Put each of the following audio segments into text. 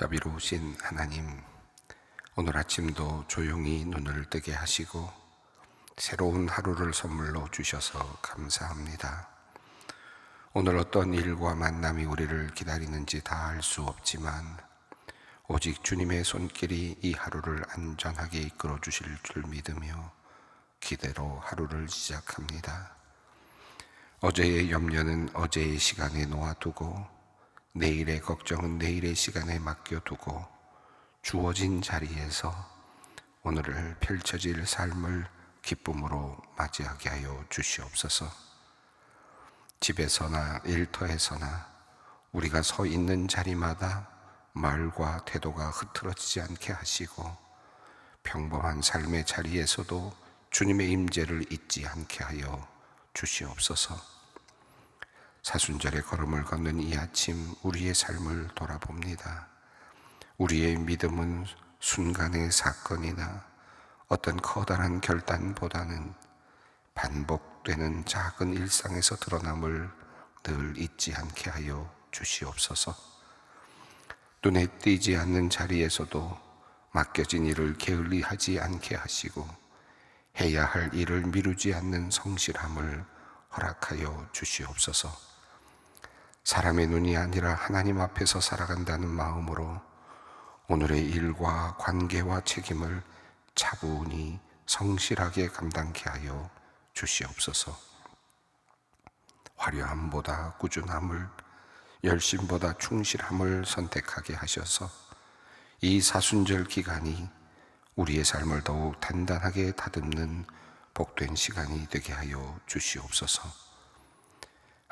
자비로우신 하나님, 오늘 아침도 조용히 눈을 뜨게 하시고 새로운 하루를 선물로 주셔서 감사합니다. 오늘 어떤 일과 만남이 우리를 기다리는지 다 알 수 없지만 오직 주님의 손길이 이 하루를 안전하게 이끌어 주실 줄 믿으며 기대로 하루를 시작합니다. 어제의 염려는 어제의 시간에 놓아두고 내일의 걱정은 내일의 시간에 맡겨두고 주어진 자리에서 오늘을 펼쳐질 삶을 기쁨으로 맞이하게 하여 주시옵소서. 집에서나 일터에서나 우리가 서 있는 자리마다 말과 태도가 흐트러지지 않게 하시고 평범한 삶의 자리에서도 주님의 임재를 잊지 않게 하여 주시옵소서. 사순절의 걸음을 걷는 이 아침 우리의 삶을 돌아봅니다. 우리의 믿음은 순간의 사건이나 어떤 커다란 결단보다는 반복되는 작은 일상에서 드러남을 늘 잊지 않게 하여 주시옵소서. 눈에 띄지 않는 자리에서도 맡겨진 일을 게을리하지 않게 하시고 해야 할 일을 미루지 않는 성실함을 허락하여 주시옵소서. 사람의 눈이 아니라 하나님 앞에서 살아간다는 마음으로 오늘의 일과 관계와 책임을 차분히 성실하게 감당케 하여 주시옵소서. 화려함보다 꾸준함을, 열심보다 충실함을 선택하게 하셔서 이 사순절 기간이 우리의 삶을 더욱 단단하게 다듬는 복된 시간이 되게 하여 주시옵소서.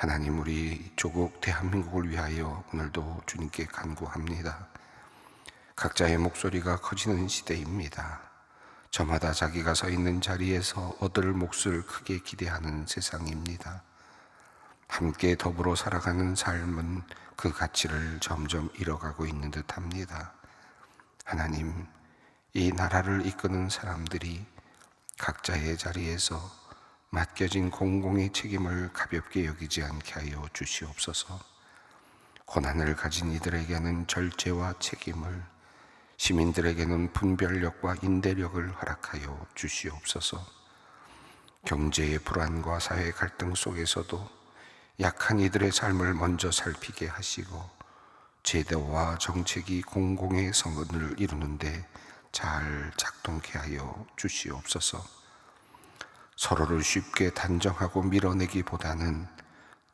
하나님, 우리 조국 대한민국을 위하여 오늘도 주님께 간구합니다. 각자의 목소리가 커지는 시대입니다. 저마다 자기가 서 있는 자리에서 얻을 몫을 크게 기대하는 세상입니다. 함께 더불어 살아가는 삶은 그 가치를 점점 잃어가고 있는 듯합니다. 하나님, 이 나라를 이끄는 사람들이 각자의 자리에서 맡겨진 공공의 책임을 가볍게 여기지 않게 하여 주시옵소서. 고난을 가진 이들에게는 절제와 책임을, 시민들에게는 분별력과 인내력을 허락하여 주시옵소서. 경제의 불안과 사회 갈등 속에서도 약한 이들의 삶을 먼저 살피게 하시고 제도와 정책이 공공의 선을 이루는데 잘 작동케 하여 주시옵소서. 서로를 쉽게 단정하고 밀어내기보다는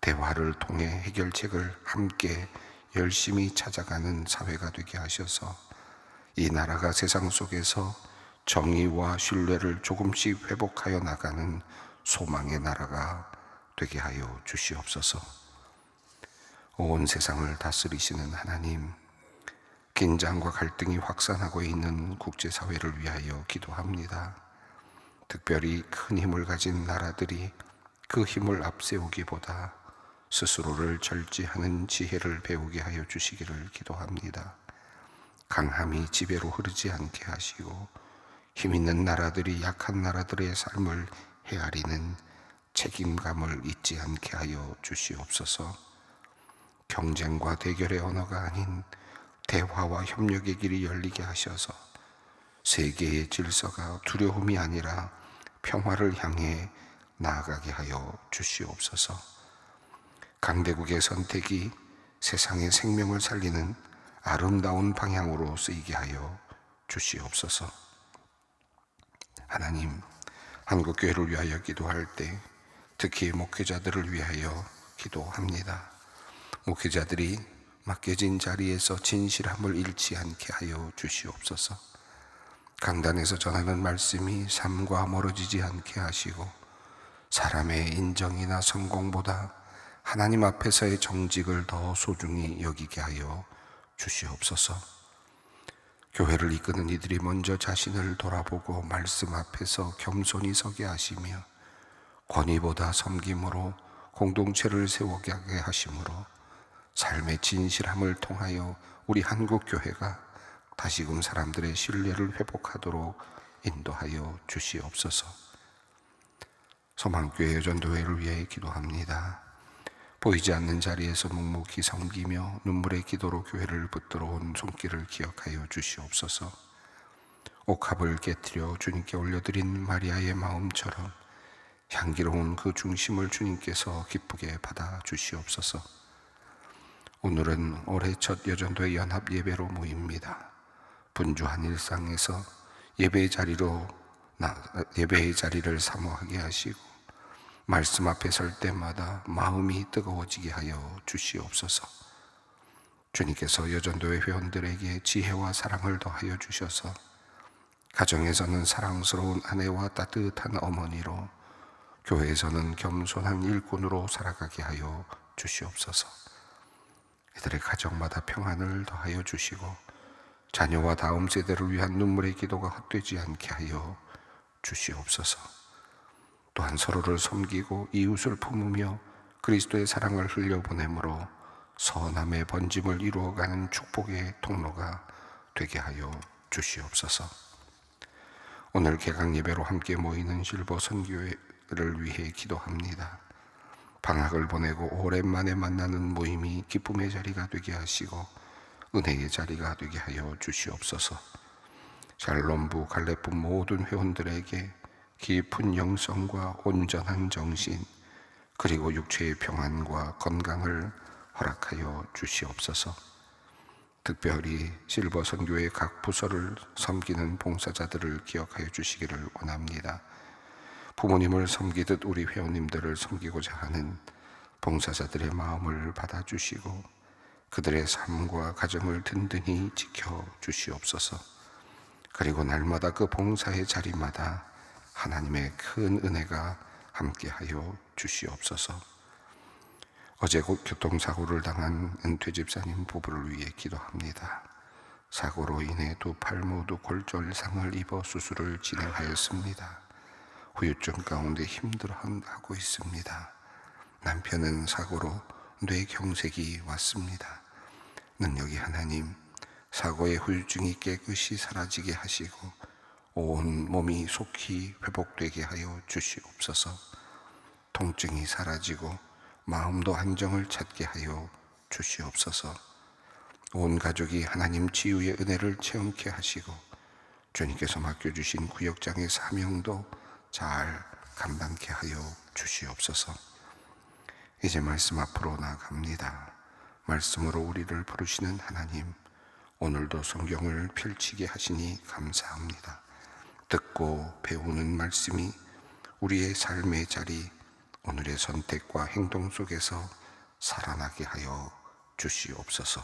대화를 통해 해결책을 함께 열심히 찾아가는 사회가 되게 하셔서 이 나라가 세상 속에서 정의와 신뢰를 조금씩 회복하여 나가는 소망의 나라가 되게 하여 주시옵소서. 온 세상을 다스리시는 하나님, 긴장과 갈등이 확산하고 있는 국제사회를 위하여 기도합니다. 특별히 큰 힘을 가진 나라들이 그 힘을 앞세우기보다 스스로를 절제하는 지혜를 배우게 하여 주시기를 기도합니다. 강함이 지배로 흐르지 않게 하시고 힘 있는 나라들이 약한 나라들의 삶을 헤아리는 책임감을 잊지 않게 하여 주시옵소서. 경쟁과 대결의 언어가 아닌 대화와 협력의 길이 열리게 하셔서 세계의 질서가 두려움이 아니라 평화를 향해 나아가게 하여 주시옵소서. 강대국의 선택이 세상의 생명을 살리는 아름다운 방향으로 쓰이게 하여 주시옵소서. 하나님, 한국교회를 위하여 기도할 때 특히 목회자들을 위하여 기도합니다. 목회자들이 맡겨진 자리에서 진실함을 잃지 않게 하여 주시옵소서. 강단에서 전하는 말씀이 삶과 멀어지지 않게 하시고 사람의 인정이나 성공보다 하나님 앞에서의 정직을 더 소중히 여기게 하여 주시옵소서. 교회를 이끄는 이들이 먼저 자신을 돌아보고 말씀 앞에서 겸손히 서게 하시며 권위보다 섬김으로 공동체를 세우게 하심으로 삶의 진실함을 통하여 우리 한국교회가 다시금 사람들의 신뢰를 회복하도록 인도하여 주시옵소서. 소망교회 여전도회를 위해 기도합니다. 보이지 않는 자리에서 묵묵히 섬기며 눈물의 기도로 교회를 붙들어 온 손길을 기억하여 주시옵소서. 옥합을 깨뜨려 주님께 올려드린 마리아의 마음처럼 향기로운 그 중심을 주님께서 기쁘게 받아 주시옵소서. 오늘은 올해 첫 여전도의 연합 예배로 모입니다. 분주한 일상에서 예배의 자리를 사모하게 하시고 말씀 앞에 설 때마다 마음이 뜨거워지게 하여 주시옵소서. 주님께서 여전도의 회원들에게 지혜와 사랑을 더하여 주셔서 가정에서는 사랑스러운 아내와 따뜻한 어머니로, 교회에서는 겸손한 일꾼으로 살아가게 하여 주시옵소서. 이들의 가정마다 평안을 더하여 주시고 자녀와 다음 세대를 위한 눈물의 기도가 헛되지 않게 하여 주시옵소서. 또한 서로를 섬기고 이웃을 품으며 그리스도의 사랑을 흘려보내므로 선함의 번짐을 이루어가는 축복의 통로가 되게 하여 주시옵소서. 오늘 개강 예배로 함께 모이는 실버 선교회를 위해 기도합니다. 방학을 보내고 오랜만에 만나는 모임이 기쁨의 자리가 되게 하시고 은혜의 자리가 되게 하여 주시옵소서. 샬롬부 갈렙부 모든 회원들에게 깊은 영성과 온전한 정신, 그리고 육체의 평안과 건강을 허락하여 주시옵소서. 특별히 실버 선교회 각 부서를 섬기는 봉사자들을 기억하여 주시기를 원합니다. 부모님을 섬기듯 우리 회원님들을 섬기고자 하는 봉사자들의 마음을 받아주시고 그들의 삶과 가정을 든든히 지켜주시옵소서. 그리고 날마다 그 봉사의 자리마다 하나님의 큰 은혜가 함께하여 주시옵소서. 어제 교통사고를 당한 은퇴 집사님 부부를 위해 기도합니다. 사고로 인해 두 팔 모두 골절상을 입어 수술을 진행하였습니다. 후유증 가운데 힘들어하고 있습니다. 남편은 사고로 뇌경색이 왔습니다. 능력이 하나님, 사고의 후유증이 깨끗이 사라지게 하시고 온 몸이 속히 회복되게 하여 주시옵소서. 통증이 사라지고 마음도 안정을 찾게 하여 주시옵소서. 온 가족이 하나님 치유의 은혜를 체험케 하시고 주님께서 맡겨주신 구역장의 사명도 잘 감당케 하여 주시옵소서. 이제 말씀 앞으로 나아갑니다. 말씀으로 우리를 부르시는 하나님, 오늘도 성경을 펼치게 하시니 감사합니다. 듣고 배우는 말씀이 우리의 삶의 자리, 오늘의 선택과 행동 속에서 살아나게 하여 주시옵소서.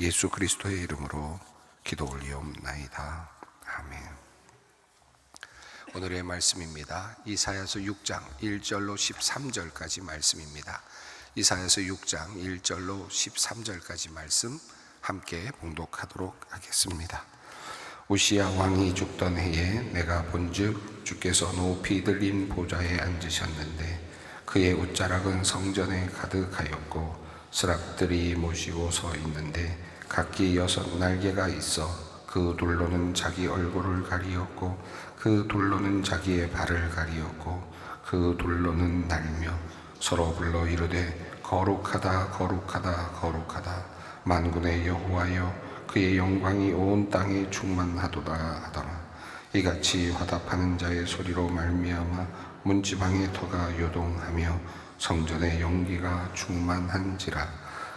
예수 그리스도의 이름으로 기도 올리옵나이다. 아멘. 오늘의 말씀입니다. 이사야서 6장 1절로 13절까지 말씀입니다. 이사야서 6장 1절로 13절까지 말씀 함께 봉독하도록 하겠습니다. 우시야 왕이 죽던 해에 내가 본즉 주께서 높이 들린 보좌에 앉으셨는데 그의 옷자락은 성전에 가득하였고 스락들이 모시고 서 있는데 각기 6 날개가 있어 그 둘로는 자기 얼굴을 가리었고 그 둘로는 자기의 발을 가리었고 그 둘로는 날며 서로 불러 이르되 거룩하다 거룩하다 거룩하다 만군의 여호와여 그의 영광이 온 땅에 충만하도다 하더라. 이같이 화답하는 자의 소리로 말미암아 문지방의 터가 요동하며 성전의 연기가 충만한지라.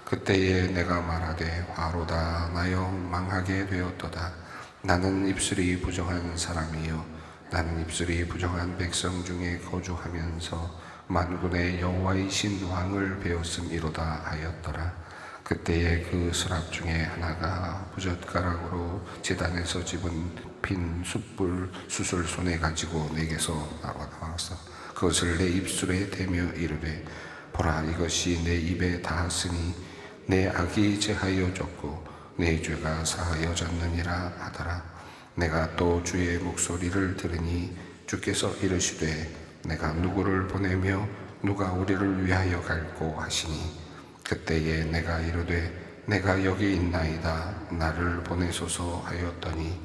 그때에 내가 말하되 화로다 나여 망하게 되었도다. 나는 입술이 부정한 사람이요 나는 입술이 부정한 백성 중에 거주하면서 만군의 여호와이신 왕을 배웠음이로다 하였더라. 그때에 그 서랍 중에 하나가 부젓가락으로 제단에서 집은 핀 숯불 숯을 손에 가지고 내게서 나와서 그것을 내 입술에 대며 이르되 보라 이것이 내 입에 닿았으니 내 악이 제하여졌고 내 죄가 사하여졌느니라 하더라. 내가 또 주의 목소리를 들으니 주께서 이르시되 내가 누구를 보내며 누가 우리를 위하여 갈고 하시니 그때에 내가 이르되 내가 여기 있나이다 나를 보내소서 하였더니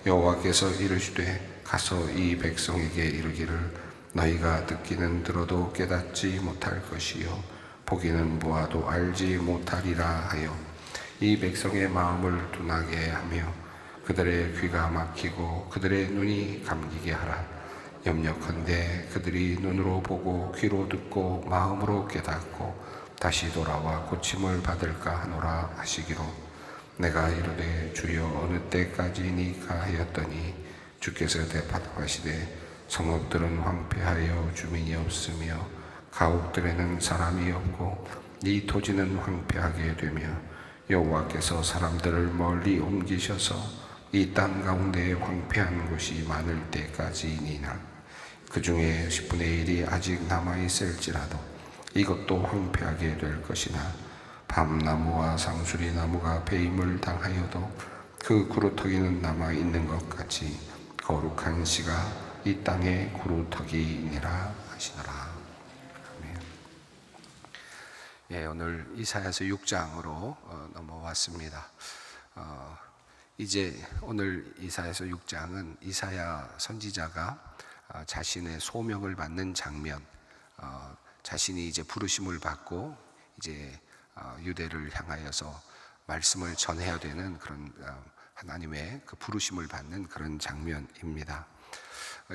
여호와께서 이르시되 가서 이 백성에게 이르기를 너희가 듣기는 들어도 깨닫지 못할 것이요 보기는 보아도 알지 못하리라 하여 이 백성의 마음을 둔하게 하며 그들의 귀가 막히고 그들의 눈이 감기게 하라. 염려컨대 그들이 눈으로 보고 귀로 듣고 마음으로 깨닫고 다시 돌아와 고침을 받을까 하노라 하시기로 내가 이르되 주여 어느 때까지니까 하였더니 주께서 대답하시되 성읍들은 황폐하여 주민이 없으며 가옥들에는 사람이 없고 이 토지는 황폐하게 되며 여호와께서 사람들을 멀리 옮기셔서 이 땅 가운데 황폐한 곳이 많을 때까지니라. 그 중에 10분의 1이 아직 남아있을지라도 이것도 황폐하게 될 것이나 밤나무와 상수리 나무가 배임을 당하여도 그 구루터기는 남아있는 것 같이 거룩한 씨가 이 땅의 구루터기니라 하시더라. 아멘. 예, 오늘 이사야서 6장으로 넘어왔습니다. 이제 오늘 이사야서 6장은 이사야 선지자가 자신의 소명을 받는 장면, 자신이 이제 부르심을 받고 이제 유대를 향하여서 말씀을 전해야 되는 그런 하나님의 그 부르심을 받는 그런 장면입니다.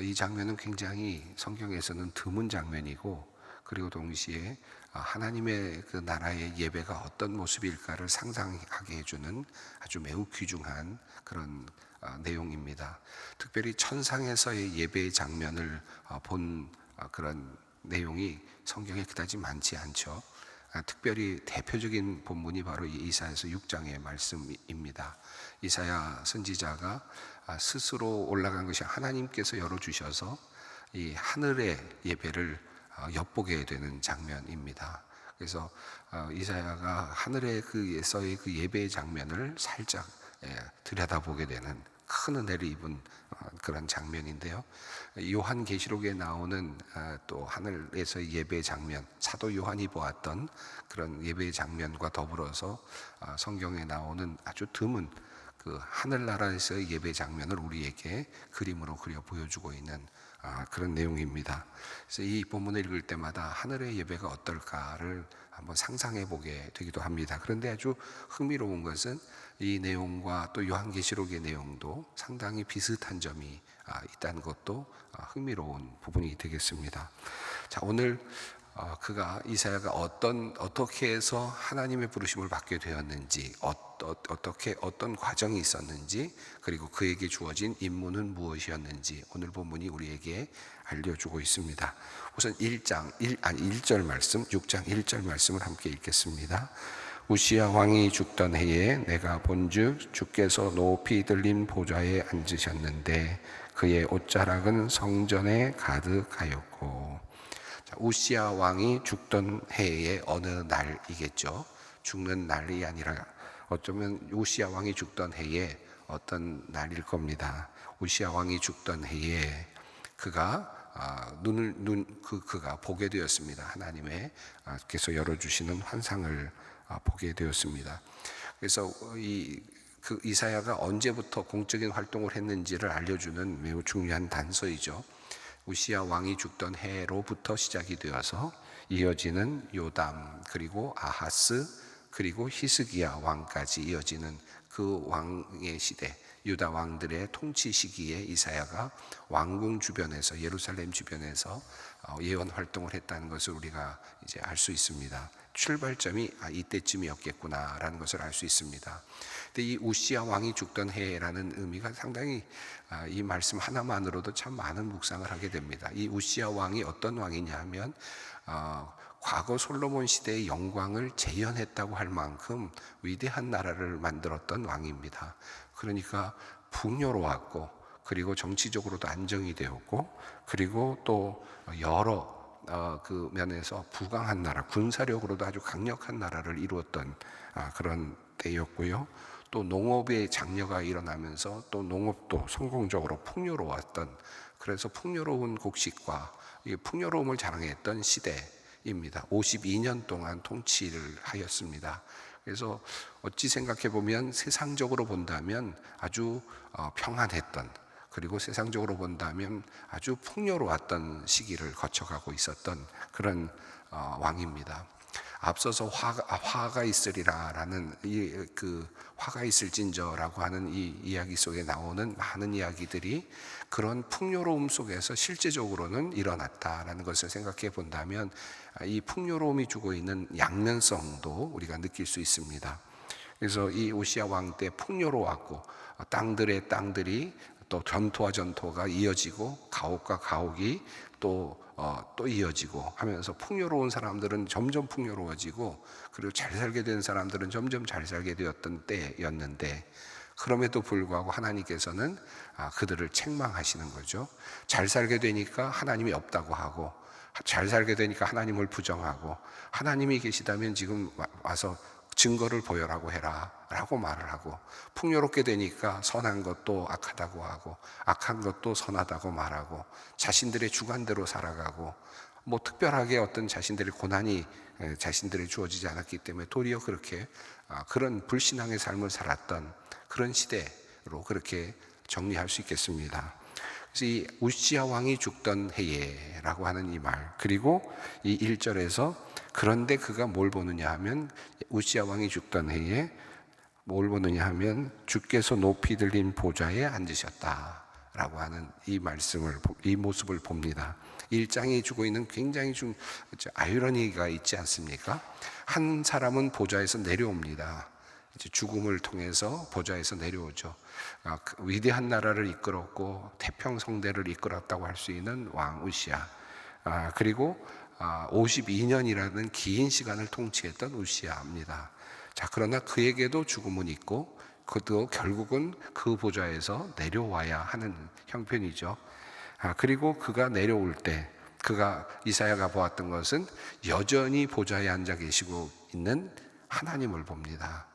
이 장면은 굉장히 성경에서는 드문 장면이고, 그리고 동시에 하나님의 그 나라의 예배가 어떤 모습일까를 상상하게 해주는 아주 매우 귀중한 그런 내용입니다. 특별히 천상에서의 예배의 장면을 본 그런 내용이 성경에 그다지 많지 않죠. 특별히 대표적인 본문이 바로 이 이사야서 6장의 말씀입니다. 이사야 선지자가 스스로 올라간 것이 하나님께서 열어주셔서 이 하늘의 예배를 엿보게 되는 장면입니다. 그래서 이사야가 하늘에서의 그 예배의 장면을 살짝 들여다보게 되는 큰 은혜를 입은 그런 장면인데요. 요한계시록에 나오는 또 하늘에서의 예배의 장면, 사도 요한이 보았던 그런 예배의 장면과 더불어서 성경에 나오는 아주 드문 그 하늘나라에서의 예배 장면을 우리에게 그림으로 그려 보여주고 있는 그런 내용입니다. 그래서 이 본문을 읽을 때마다 하늘의 예배가 어떨까를 한번 상상해 보게 되기도 합니다. 그런데 아주 흥미로운 것은 이 내용과 또 요한계시록의 내용도 상당히 비슷한 점이 있다는 것도 흥미로운 부분이 되겠습니다. 자, 오늘 이사야가 어떻게 해서 하나님의 부르심을 받게 되었는지, 어떤 과정이 있었는지, 그리고 그에게 주어진 임무는 무엇이었는지 오늘 본문이 우리에게 알려주고 있습니다. 우선 1절 말씀, 6장 1절 말씀을 함께 읽겠습니다. 우시야 왕이 죽던 해에 내가 본즉 주께서 높이 들린 보좌에 앉으셨는데 그의 옷자락은 성전에 가득하였고. 우시야 왕이 죽던 해의 어느 날이겠죠. 죽는 날이 아니라 어쩌면 우시야 왕이 죽던 해에 어떤 날일 겁니다. 우시야 왕이 죽던 해에 그가 그가 보게 되었습니다. 하나님께서 열어주시는 환상을 보게 되었습니다. 그래서 그 이사야가 언제부터 공적인 활동을 했는지를 알려주는 매우 중요한 단서이죠. 우시야 왕이 죽던 해로부터 시작이 되어서 이어지는 요담, 그리고 아하스, 그리고 히스기야 왕까지 이어지는 그 왕의 시대, 유다 왕들의 통치 시기에 이사야가 왕궁 주변에서, 예루살렘 주변에서 예언 활동을 했다는 것을 우리가 이제 알 수 있습니다. 출발점이 이때쯤이었겠구나라는 것을 알 수 있습니다. 근데 이 우시야 왕이 죽던 해라는 의미가 상당히 이 말씀 하나만으로도 참 많은 묵상을 하게 됩니다. 이 우시야 왕이 어떤 왕이냐 하면 과거 솔로몬 시대의 영광을 재현했다고 할 만큼 위대한 나라를 만들었던 왕입니다. 그러니까 풍요로웠고, 그리고 정치적으로도 안정이 되었고, 그리고 또 여러 그 면에서 부강한 나라, 군사력으로도 아주 강력한 나라를 이루었던 그런 때였고요. 또 농업의 장려가 일어나면서 또 농업도 성공적으로 풍요로웠던, 그래서 풍요로운 곡식과 풍요로움을 자랑했던 시대입니다. 52년 동안 통치를 하였습니다. 그래서 어찌 생각해 보면 세상적으로 본다면 아주 평안했던, 그리고 세상적으로 본다면 아주 풍요로웠던 시기를 거쳐가고 있었던 그런 왕입니다. 앞서서 화가 있으리라라는 그 화가 있을진저라고 하는 이 이야기 속에 나오는 많은 이야기들이 그런 풍요로움 속에서 실제적으로는 일어났다라는 것을 생각해 본다면 이 풍요로움이 주고 있는 양면성도 우리가 느낄 수 있습니다. 그래서 이 우시야 왕 때 풍요로웠고 땅들이 또 전토와 전토가 이어지고 가옥과 가옥이 또 이어지고 하면서 풍요로운 사람들은 점점 풍요로워지고 그리고 잘 살게 된 사람들은 점점 잘 살게 되었던 때였는데 그럼에도 불구하고 하나님께서는 그들을 책망하시는 거죠. 잘 살게 되니까 하나님이 없다고 하고 잘 살게 되니까 하나님을 부정하고 하나님이 계시다면 지금 와서 증거를 보여라고 해라 라고 말을 하고 풍요롭게 되니까 선한 것도 악하다고 하고 악한 것도 선하다고 말하고 자신들의 주관대로 살아가고 뭐 특별하게 어떤 자신들의 고난이 자신들에 주어지지 않았기 때문에 도리어 그렇게 그런 불신앙의 삶을 살았던 그런 시대로 그렇게 정리할 수 있겠습니다. 그래서 이 우시야 왕이 죽던 해에라고 하는 이 말, 그리고 이 1절에서 그런데 그가 뭘 보느냐 하면 우시야 왕이 죽던 해에 뭘 보느냐 하면 주께서 높이 들린 보좌에 앉으셨다라고 하는 이 말씀을, 이 모습을 봅니다. 1장이 주고 있는 굉장히 좀 아이러니가 있지 않습니까? 한 사람은 보좌에서 내려옵니다. 이제 죽음을 통해서 보좌에서 내려오죠. 위대한 나라를 이끌었고 태평성대를 이끌었다고 할 수 있는 왕 우시야. 그리고 52년이라는 긴 시간을 통치했던 우시야입니다. 자, 그러나 그에게도 죽음은 있고 그도 결국은 그 보좌에서 내려와야 하는 형편이죠. 그리고 그가 내려올 때 그가 이사야가 보았던 것은 여전히 보좌에 앉아 계시고 있는 하나님을 봅니다.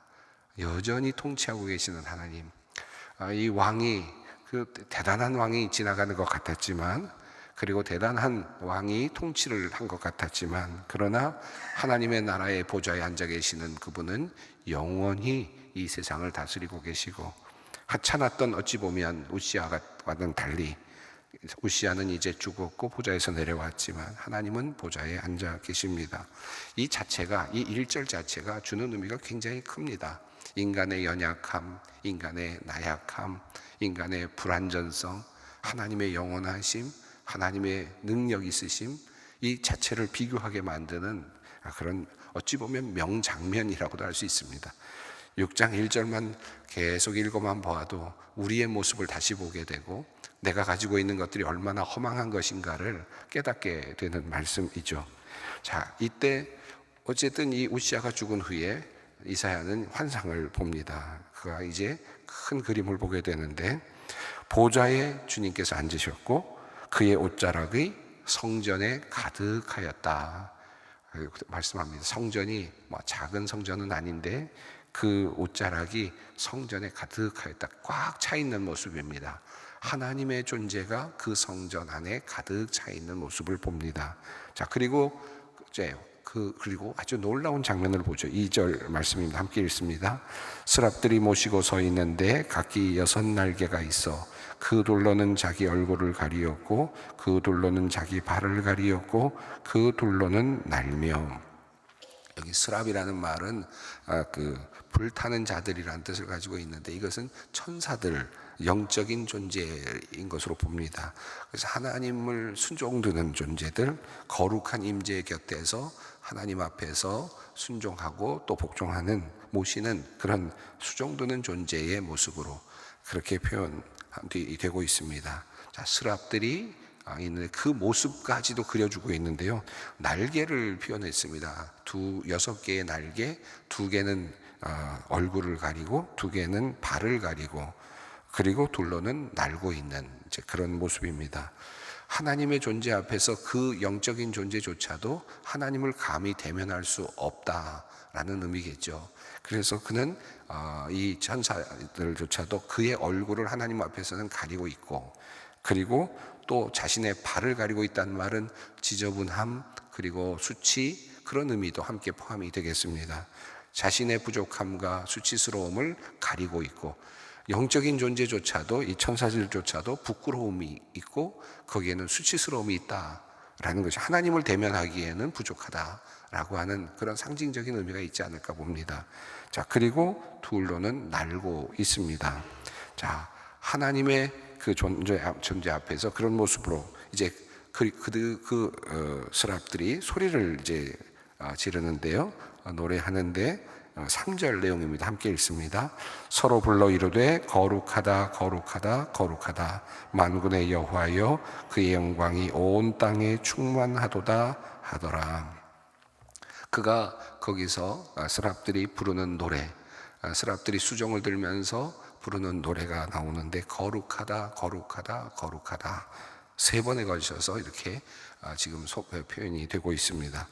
여전히 통치하고 계시는 하나님. 이 왕이 그 대단한 왕이 지나가는 것 같았지만 그리고 대단한 왕이 통치를 한 것 같았지만 그러나 하나님의 나라의 보좌에 앉아 계시는 그분은 영원히 이 세상을 다스리고 계시고 하찮았던 어찌 보면 우시야와는 달리 우시야는 이제 죽었고 보좌에서 내려왔지만 하나님은 보좌에 앉아 계십니다. 이 자체가 이 1절 자체가 주는 의미가 굉장히 큽니다. 인간의 연약함, 인간의 나약함, 인간의 불완전성, 하나님의 영원하심, 하나님의 능력 있으심, 이 자체를 비교하게 만드는 그런 어찌 보면 명장면이라고도 할 수 있습니다. 6장 1절만 계속 읽어만 보아도 우리의 모습을 다시 보게 되고 내가 가지고 있는 것들이 얼마나 허망한 것인가를 깨닫게 되는 말씀이죠. 자, 이때 어쨌든 이 우시야가 죽은 후에 이사야는 환상을 봅니다. 그가 이제 큰 그림을 보게 되는데 보좌에 주님께서 앉으셨고 그의 옷자락이 성전에 가득하였다 말씀합니다. 성전이 작은 성전은 아닌데 그 옷자락이 성전에 가득하였다, 꽉 차 있는 모습입니다. 하나님의 존재가 그 성전 안에 가득 차 있는 모습을 봅니다. 자, 그리고 아주 놀라운 장면을 보죠. 2절 말씀입니다. 함께 읽습니다. 스랍들이 모시고 서 있는데 각기 6날개가 있어 그 둘로는 자기 얼굴을 가리었고 그 둘로는 자기 발을 가리었고 그 둘로는 날며, 여기 스랍이라는 말은 그 불타는 자들이라는 뜻을 가지고 있는데 이것은 천사들, 영적인 존재인 것으로 봅니다. 그래서 하나님을 순종드는 존재들, 거룩한 임재 곁에서 하나님 앞에서 순종하고 또 복종하는, 모시는 그런 수종드는 존재의 모습으로 그렇게 표현되고 있습니다. 자, 스랍들이 있는데 그 모습까지도 그려주고 있는데요. 날개를 표현했습니다. 6개의 날개, 2개는 얼굴을 가리고 2개는 발을 가리고 그리고 둘로는 날고 있는 그런 모습입니다. 하나님의 존재 앞에서 그 영적인 존재조차도 하나님을 감히 대면할 수 없다라는 의미겠죠. 그래서 그는 이 천사들조차도 그의 얼굴을 하나님 앞에서는 가리고 있고, 그리고 또 자신의 발을 가리고 있다는 말은 지저분함 그리고 수치, 그런 의미도 함께 포함이 되겠습니다. 자신의 부족함과 수치스러움을 가리고 있고, 영적인 존재조차도, 이 천사들조차도 부끄러움이 있고 거기에는 수치스러움이 있다라는 것이, 하나님을 대면하기에는 부족하다 라고 하는 그런 상징적인 의미가 있지 않을까 봅니다. 자, 그리고 둘로는 날고 있습니다. 자, 하나님의 그 존재 앞에서 그런 모습으로 이제 스랍들이 소리를 이제 지르는데요. 노래하는데 3절 내용입니다. 함께 읽습니다. 서로 불러 이르되 거룩하다 거룩하다 거룩하다 만군의 여호와여 그의 영광이 온 땅에 충만하도다 하더라. 그가 거기서 스랍들이 부르는 노래, 스랍들이 수종을 들면서 부르는 노래가 나오는데 거룩하다 거룩하다 거룩하다 3번에 걸쳐서 이렇게 지금 표현이 되고 있습니다.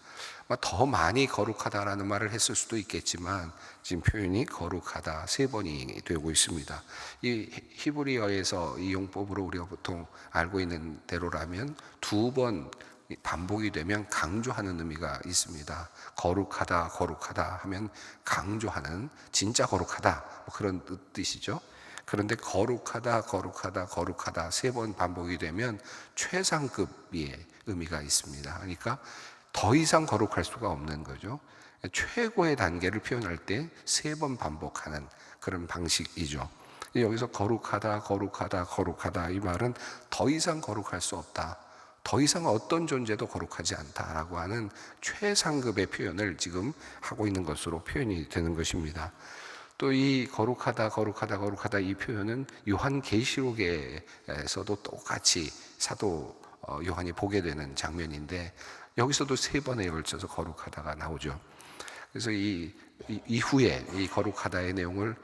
더 많이 거룩하다라는 말을 했을 수도 있겠지만 지금 표현이 거룩하다 3번이 되고 있습니다. 이 히브리어에서 이 용법으로 우리가 보통 알고 있는 대로라면 2번 반복이 되면 강조하는 의미가 있습니다. 거룩하다 거룩하다 하면 강조하는, 진짜 거룩하다 그런 뜻이죠. 그런데 거룩하다 거룩하다 거룩하다 3번 반복이 되면 최상급의 의미가 있습니다. 그러니까 더 이상 거룩할 수가 없는 거죠. 최고의 단계를 표현할 때 3번 반복하는 그런 방식이죠. 여기서 거룩하다 거룩하다 거룩하다 이 말은 더 이상 거룩할 수 없다, 더 이상 어떤 존재도 거룩하지 않다라고 하는 최상급의 표현을 지금 하고 있는 것으로 표현이 되는 것입니다. 또 이 거룩하다 거룩하다 거룩하다 이 표현은 요한계시록에서도 똑같이 사도 요한이 보게 되는 장면인데 여기서도 3번에 걸쳐서 거룩하다가 나오죠. 그래서 이후에 이 거룩하다의 내용을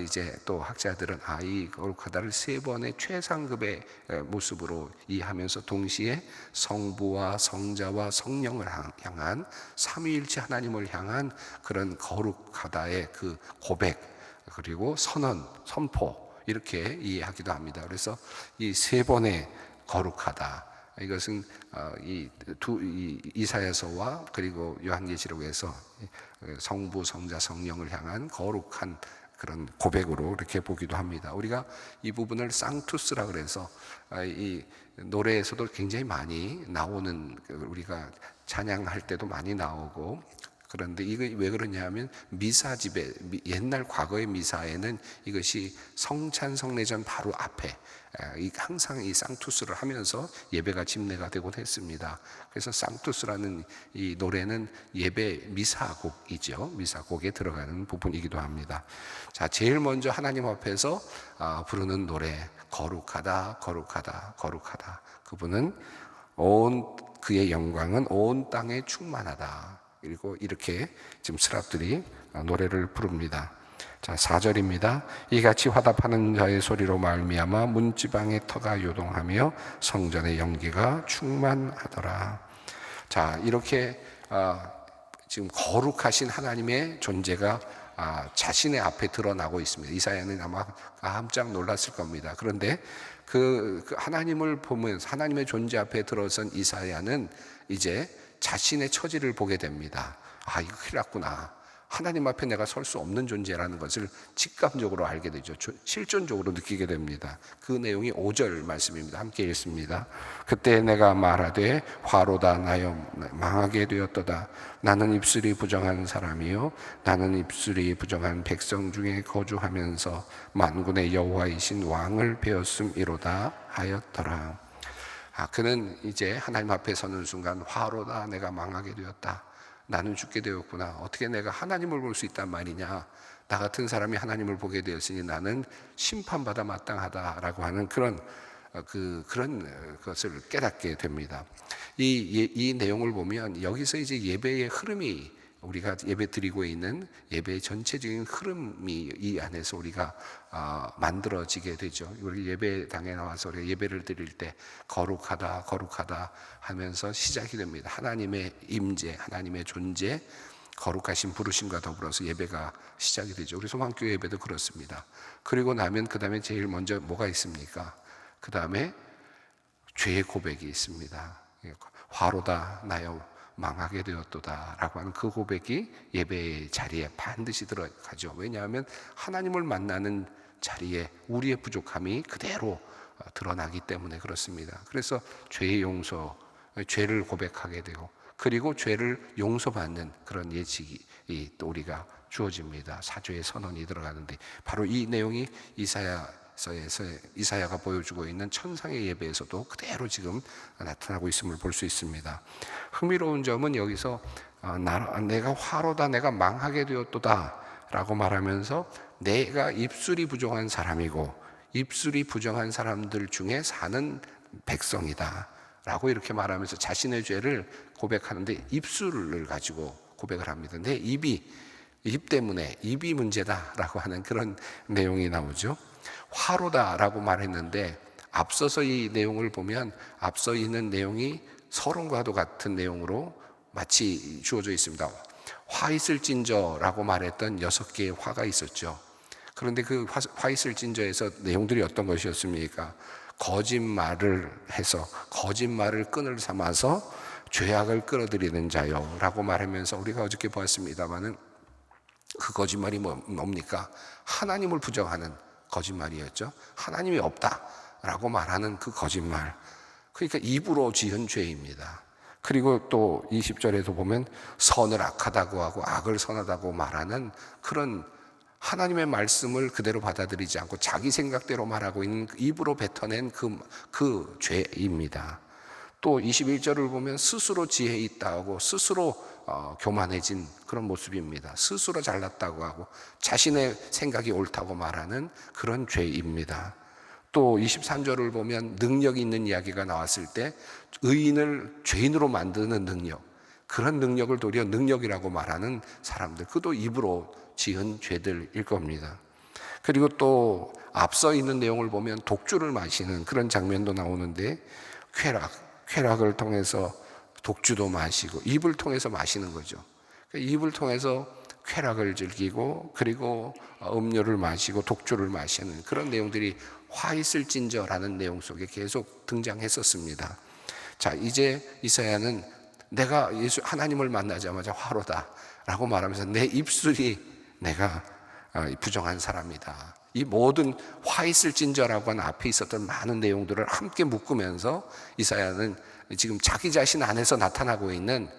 이제 또 학자들은 이 거룩하다를 3번의 최상급의 모습으로 이해하면서 동시에 성부와 성자와 성령을 향한 삼위일체 하나님을 향한 그런 거룩하다의 그 고백 그리고 선포 이렇게 이해하기도 합니다. 그래서 이 3번의 거룩하다, 이것은 이사야서와 그리고 요한계시록에서 성부, 성자, 성령을 향한 거룩한 그런 고백으로 이렇게 보기도 합니다. 우리가 이 부분을 상투스라 그래서 이 노래에서도 굉장히 많이 나오는, 우리가 찬양할 때도 많이 나오고, 그런데 이거 왜 그러냐면 미사집에 옛날 과거의 미사에는 이것이 성찬 성례전 바로 앞에 항상 이 상투스를 하면서 예배가 집례가 되곤 했습니다. 그래서 상투스라는 이 노래는 예배 미사곡이죠. 미사곡에 들어가는 부분이기도 합니다. 자, 제일 먼저 하나님 앞에서 부르는 노래 거룩하다 거룩하다 거룩하다. 그분은 그의 영광은 온 땅에 충만하다. 그리고 이렇게 지금 스랍들이 노래를 부릅니다. 자, 4절입니다. 이같이 화답하는 자의 소리로 말미암아 문지방의 터가 요동하며 성전의 연기가 충만하더라. 자, 이렇게 지금 거룩하신 하나님의 존재가 자신의 앞에 드러나고 있습니다. 이사야는 아마 깜짝 놀랐을 겁니다. 그런데 그 하나님을 보면서 하나님의 존재 앞에 들어선 이사야는 이제 자신의 처지를 보게 됩니다. 이거 큰일 났구나. 하나님 앞에 내가 설 수 없는 존재라는 것을 직감적으로 알게 되죠. 실존적으로 느끼게 됩니다. 그 내용이 5절 말씀입니다. 함께 읽습니다. 그때 내가 말하되 화로다 나여 망하게 되었도다. 나는 입술이 부정한 사람이요 나는 입술이 부정한 백성 중에 거주하면서 만군의 여호와이신 왕을 배웠음이로다 하였더라. 그는 이제 하나님 앞에 서는 순간 화로다 내가 망하게 되었다. 나는 죽게 되었구나. 어떻게 내가 하나님을 볼 수 있단 말이냐. 나 같은 사람이 하나님을 보게 되었으니 나는 심판받아 마땅하다라고 하는 그런 것을 깨닫게 됩니다. 이 내용을 보면 여기서 이제 예배의 흐름이, 우리가 예배 드리고 있는 예배의 전체적인 흐름이 이 안에서 우리가 만들어지게 되죠. 우리 예배당에 나와서 우리가 예배를 드릴 때 거룩하다 거룩하다 하면서 시작이 됩니다. 하나님의 임재, 하나님의 존재, 거룩하신 부르심과 더불어서 예배가 시작이 되죠. 우리 소망교회 예배도 그렇습니다. 그리고 나면 그 다음에 제일 먼저 뭐가 있습니까? 그 다음에 죄의 고백이 있습니다. 화로다 나여 망하게 되었도다 라고 하는 그 고백이 예배의 자리에 반드시 들어가죠. 왜냐하면 하나님을 만나는 자리에 우리의 부족함이 그대로 드러나기 때문에 그렇습니다. 그래서 죄의 용서, 죄를 고백하게 되고 그리고 죄를 용서받는 그런 예측이 또 우리가 주어집니다. 사죄의 선언이 들어가는데 바로 이 내용이 이사야가 보여주고 있는 천상의 예배에서도 그대로 지금 나타나고 있음을 볼 수 있습니다. 흥미로운 점은 여기서 내가 화로다, 내가 망하게 되었도다 라고 말하면서 내가 입술이 부정한 사람이고 입술이 부정한 사람들 중에 사는 백성이다 라고 이렇게 말하면서 자신의 죄를 고백하는데 입술을 가지고 고백을 합니다. 내 입 때문에 입이 문제다라고 하는 그런 내용이 나오죠. 화로다라고 말했는데 앞서서 이 내용을 보면 앞서 있는 내용이 서론과도 같은 내용으로 마치 주어져 있습니다. 화 있을진저라고 말했던 6개의 화가 있었죠. 그런데 그 화 있을진저에서 내용들이 어떤 것이었습니까? 거짓말을 해서 거짓말을 끈을 삼아서 죄악을 끌어들이는 자요 라고 말하면서 우리가 어저께 보았습니다마는 그 거짓말이 뭡니까? 하나님을 부정하는 거짓말이었죠. 하나님이 없다라고 말하는 그 거짓말. 그러니까 입으로 지은 죄입니다. 그리고 또 20절에도 보면 선을 악하다고 하고 악을 선하다고 말하는 그런 하나님의 말씀을 그대로 받아들이지 않고 자기 생각대로 말하고 있는 입으로 뱉어낸 그 죄입니다. 또 21절을 보면 스스로 지혜 있다고 스스로 교만해진 그런 모습입니다. 스스로 잘났다고 하고 자신의 생각이 옳다고 말하는 그런 죄입니다. 또 23절을 보면 능력이 있는 이야기가 나왔을 때 의인을 죄인으로 만드는 능력, 그런 능력을 도리어 능력이라고 말하는 사람들, 그도 입으로 지은 죄들일 겁니다. 그리고 또 앞서 있는 내용을 보면 독주를 마시는 그런 장면도 나오는데 쾌락을 통해서 독주도 마시고 입을 통해서 마시는 거죠. 입을 통해서 쾌락을 즐기고 그리고 음료를 마시고 독주를 마시는 그런 내용들이 화 있을진저라는 내용 속에 계속 등장했었습니다. 자, 이제 이사야는 내가 하나님을 만나자마자 화로다라고 말하면서 내 입술이 내가 부정한 사람이다. 이 모든 화 있을진저라고 하는 앞에 있었던 많은 내용들을 함께 묶으면서 이사야는 지금 자기 자신 안에서 나타나고 있는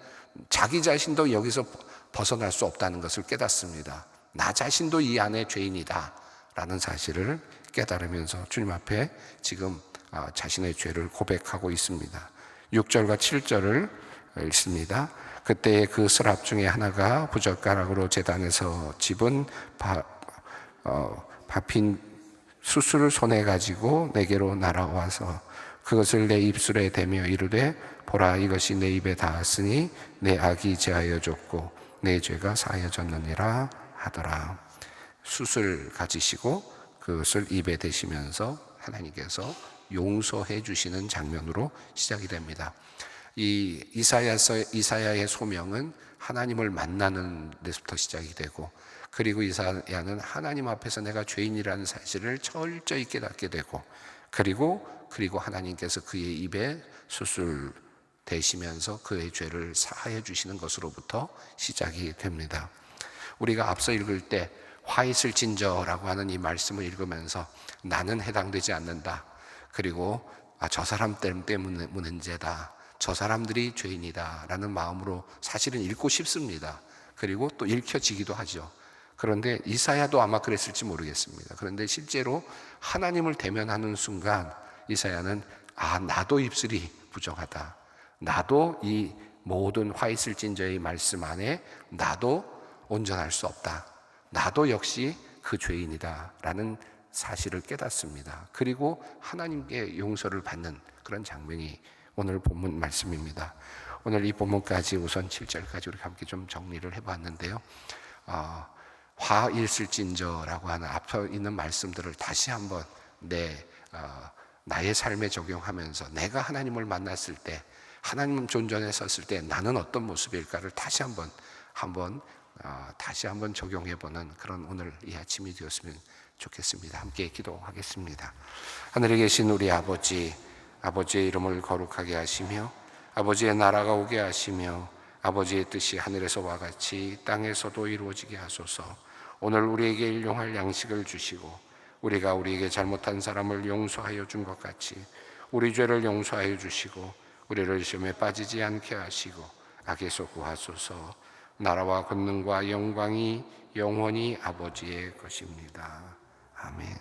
자기 자신도 여기서 벗어날 수 없다는 것을 깨닫습니다. 나 자신도 이 안에 죄인이다 라는 사실을 깨달으면서 주님 앞에 지금 자신의 죄를 고백하고 있습니다. 6절과 7절을 읽습니다. 그때 그 스랍 중에 하나가 부젓가락으로 제단에서 집은 밟힌 수수를 손에 가지고 내게로 날아와서 그것을 내 입술에 대며 이르되 보라 이것이 내 입에 닿았으니 내 악이 제하여졌고 내 죄가 사하여졌느니라 하더라. 숯을 가지시고 그것을 입에 대시면서 하나님께서 용서해 주시는 장면으로 시작이 됩니다. 이 이사야의 소명은 하나님을 만나는 데서부터 시작이 되고 그리고 이사야는 하나님 앞에서 내가 죄인이라는 사실을 철저히 깨닫게 되고 그리고 하나님께서 그의 입에 숯을 대시면서 그의 죄를 사하여 주시는 것으로부터 시작이 됩니다. 우리가 앞서 읽을 때 화 있을진저라고 하는 이 말씀을 읽으면서 나는 해당되지 않는다. 그리고 저 사람 때문에 문제다. 저 사람들이 죄인이다 라는 마음으로 사실은 읽고 싶습니다. 그리고 또 읽혀지기도 하죠. 그런데 이사야도 아마 그랬을지 모르겠습니다. 그런데 실제로 하나님을 대면하는 순간 이사야는 나도 입술이 부정하다. 나도 이 모든 화 있을진저의 말씀 안에 나도 온전할 수 없다. 나도 역시 그 죄인이다 라는 사실을 깨닫습니다. 그리고 하나님께 용서를 받는 그런 장면이 오늘 본문 말씀입니다. 오늘 이 본문까지 우선 7절까지 우리 함께 좀 정리를 해봤는데요. 화 있을진저라고 하는 앞서 있는 말씀들을 다시 한번 나의 삶에 적용하면서 내가 하나님을 만났을 때 하나님 존전에 섰을 때 나는 어떤 모습일까를 다시 한번 적용해보는 그런 오늘 이 아침이 되었으면 좋겠습니다. 함께 기도하겠습니다. 하늘에 계신 우리 아버지, 아버지의 이름을 거룩하게 하시며 아버지의 나라가 오게 하시며 아버지의 뜻이 하늘에서와 같이 땅에서도 이루어지게 하소서. 오늘 우리에게 일용할 양식을 주시고 우리가 우리에게 잘못한 사람을 용서하여 준 것 같이 우리 죄를 용서하여 주시고 우리를 시험에 빠지지 않게 하시고 악에서 구하소서. 나라와 권능과 영광이 영원히 아버지의 것입니다. 아멘.